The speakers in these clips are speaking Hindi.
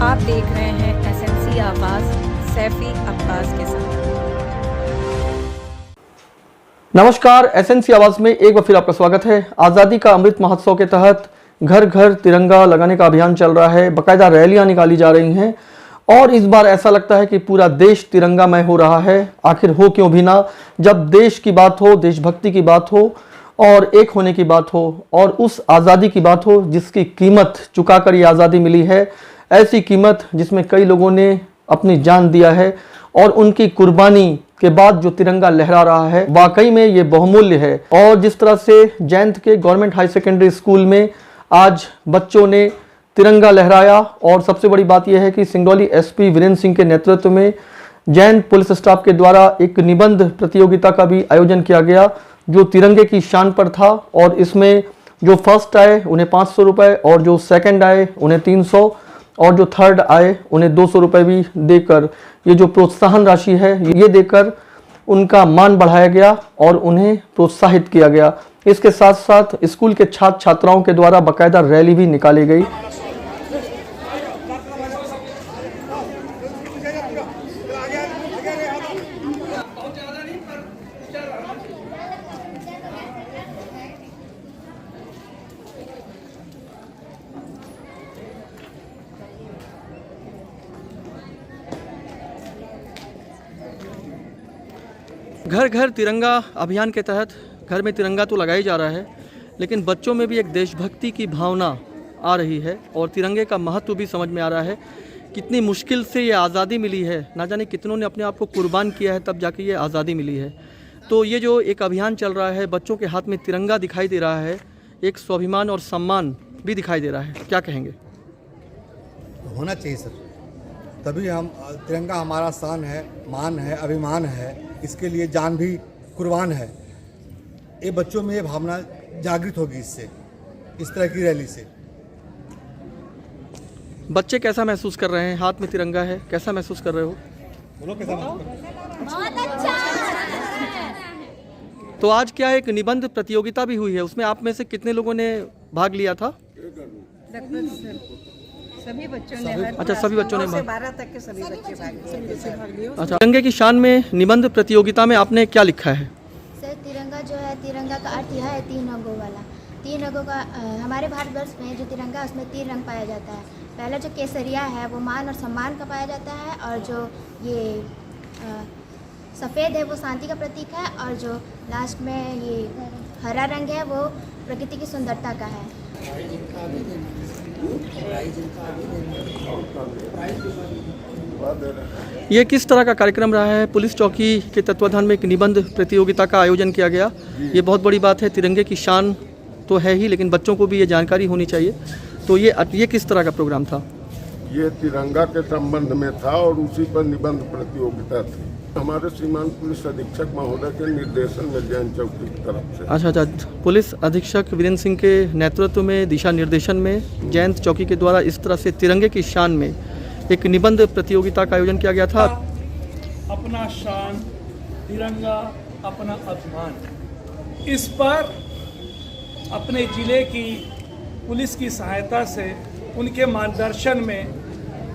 आप देख रहे हैं एसएमसी आवाज सैफी अब्बास के साथ। नमस्कार, एसएमसी आवाज में एक बार फिर आपका स्वागत है। आज़ादी का अमृत महोत्सव के तहत घर घर तिरंगा लगाने का अभियान चल रहा है। बाकायदा रैलियां निकाली जा रही हैं और इस बार ऐसा लगता है कि पूरा देश तिरंगामय हो रहा है। आखिर हो क्यों भी ना, जब देश की बात हो, देशभक्ति की बात हो और एक होने की बात हो और उस आज़ादी की बात हो जिसकी कीमत चुकाकर ये आज़ादी मिली है। ऐसी कीमत जिसमें कई लोगों ने अपनी जान दिया है और उनकी कुर्बानी के बाद जो तिरंगा लहरा रहा है वाकई में ये बहुमूल्य है। और जिस तरह से जैंत के गवर्नमेंट हाई सेकेंडरी स्कूल में आज बच्चों ने तिरंगा लहराया और सबसे बड़ी बात यह है कि सिंगरौली एसपी वीरेंद्र सिंह के नेतृत्व में जैंत पुलिस स्टाफ के द्वारा एक निबंध प्रतियोगिता का भी आयोजन किया गया जो तिरंगे की शान पर था। और इसमें जो फर्स्ट आए उन्हें 500 रुपये और जो सेकंड आए उन्हें 300 और जो थर्ड आए उन्हें 200 रुपये भी देकर ये जो प्रोत्साहन राशि है ये देकर उनका मान बढ़ाया गया और उन्हें प्रोत्साहित किया गया। इसके साथ साथ स्कूल के छात्र छात्राओं के द्वारा बाकायदा रैली भी निकाली गई। घर घर तिरंगा अभियान के तहत घर में तिरंगा तो लगाया जा रहा है, लेकिन बच्चों में भी एक देशभक्ति की भावना आ रही है और तिरंगे का महत्व भी समझ में आ रहा है। कितनी मुश्किल से ये आज़ादी मिली है, ना जाने कितनों ने अपने आप को कुर्बान किया है तब जाके ये आज़ादी मिली है। तो ये जो एक अभियान चल रहा है, बच्चों के हाथ में तिरंगा दिखाई दे रहा है, एक स्वाभिमान और सम्मान भी दिखाई दे रहा है। क्या कहेंगे? होना चाहिए सर, तभी हम तिरंगा हमारा शान है, मान है, अभिमान है, इसके लिए जान भी कुर्बान है। ये बच्चों में ये भावना जागृत होगी इससे, इस तरह की रैली से। बच्चे कैसा महसूस कर रहे हैं? हाथ में तिरंगा है, कैसा महसूस कर रहे हो? बोलो कैसा बहुत अच्छा। तो आज क्या एक निबंध प्रतियोगिता भी हुई है, उसमें आप में से कितने लोगों ने भाग लिया था? सभी बच्चों ने अच्छा, सभी बच्चों ने 12 तक के सभी बच्चे भाग लिए। अच्छा, तिरंगे की शान में निबंध प्रतियोगिता में आपने क्या लिखा है? सर, तिरंगा जो है, तिरंगा का अर्थ यह है 3 रंगों वाला। 3 रंगों का हमारे भारतवर्ष में जो तिरंगा है उसमें 3 रंग पाया जाता है। पहला जो केसरिया है वो मान और सम्मान का पाया जाता है, और जो ये सफ़ेद है वो शांति का प्रतीक है, और जो लास्ट में ये हरा रंग है वो प्रकृति की सुंदरता का है। ये किस तरह का कार्यक्रम रहा है? पुलिस चौकी के तत्वाधान में एक निबंध प्रतियोगिता का आयोजन किया गया। ये बहुत बड़ी बात है। तिरंगे की शान तो है ही, लेकिन बच्चों को भी ये जानकारी होनी चाहिए। तो ये किस तरह का प्रोग्राम था? ये तिरंगा के संबंध में था और उसी पर निबंध प्रतियोगिता थी। हमारे सीमांत पुलिस अधीक्षक महोदय के निर्देशन में जैंत चौकी की तरफ से। अच्छा, पुलिस अधीक्षक वीरेंद्र सिंह के नेतृत्व में, दिशा निर्देशन में जैंत चौकी के द्वारा इस तरह से तिरंगे की शान में एक निबंध प्रतियोगिता का आयोजन किया गया था। अपना शान, तिरंगा अपना अभिमान, इस पर अपने जिले की पुलिस की सहायता से, उनके मार्गदर्शन में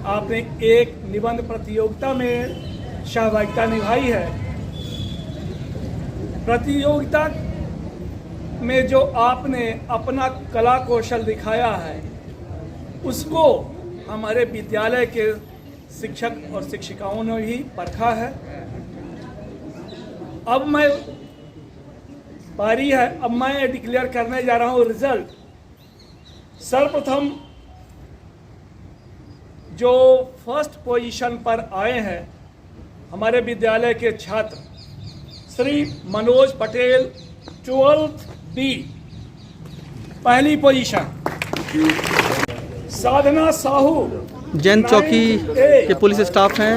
आपने एक निबंध प्रतियोगिता में सहभागिता निभाई है। प्रतियोगिता में जो आपने अपना कला कौशल दिखाया है उसको हमारे विद्यालय के शिक्षक और शिक्षिकाओं ने भी परखा है। अब मैं डिक्लेयर करने जा रहा हूँ रिजल्ट। सर्वप्रथम जो फर्स्ट पोजीशन पर आए हैं हमारे विद्यालय के छात्र श्री मनोज पटेल 12th B, पहली पोजीशन। साधना साहू जैंत चौकी के पुलिस स्टाफ हैं,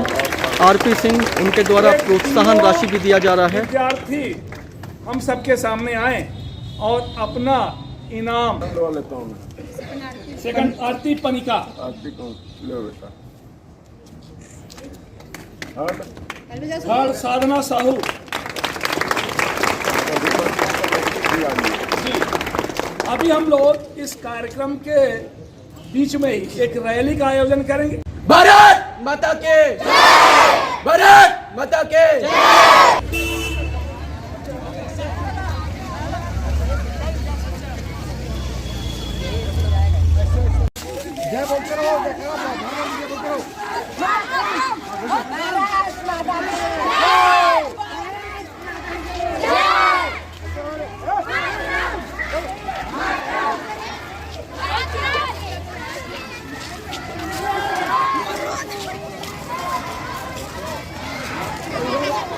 आरपी सिंह, उनके द्वारा प्रोत्साहन राशि भी दिया जा रहा है। विद्यार्थी हम सबके सामने आए और अपना इनाम। सेकंड आरती पनिका, थर्ड साधना साहू। अभी हम लोग इस कार्यक्रम के बीच में ही एक रैली का आयोजन करेंगे। भारत माता के जय, भारत माता के जय।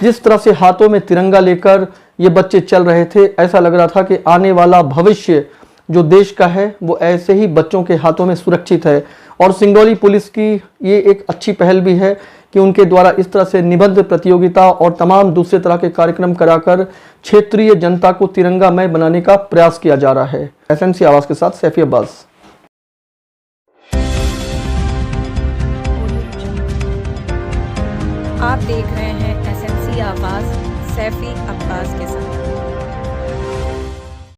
जिस तरह से हाथों में तिरंगा लेकर ये बच्चे चल रहे थे, ऐसा लग रहा था कि आने वाला भविष्य जो देश का है वो ऐसे ही बच्चों के हाथों में सुरक्षित है। और सिंगरौली पुलिस की ये एक अच्छी पहल भी है कि उनके द्वारा इस तरह से निबंध प्रतियोगिता और तमाम दूसरे तरह के कार्यक्रम कराकर क्षेत्रीय जनता को तिरंगामय बनाने का प्रयास किया जा रहा है। एसएनसी आवाज के साथ सैफी अब्बास। आप देख रहे हैं एसएनसी आवाज, सैफी अब्बास के साथ।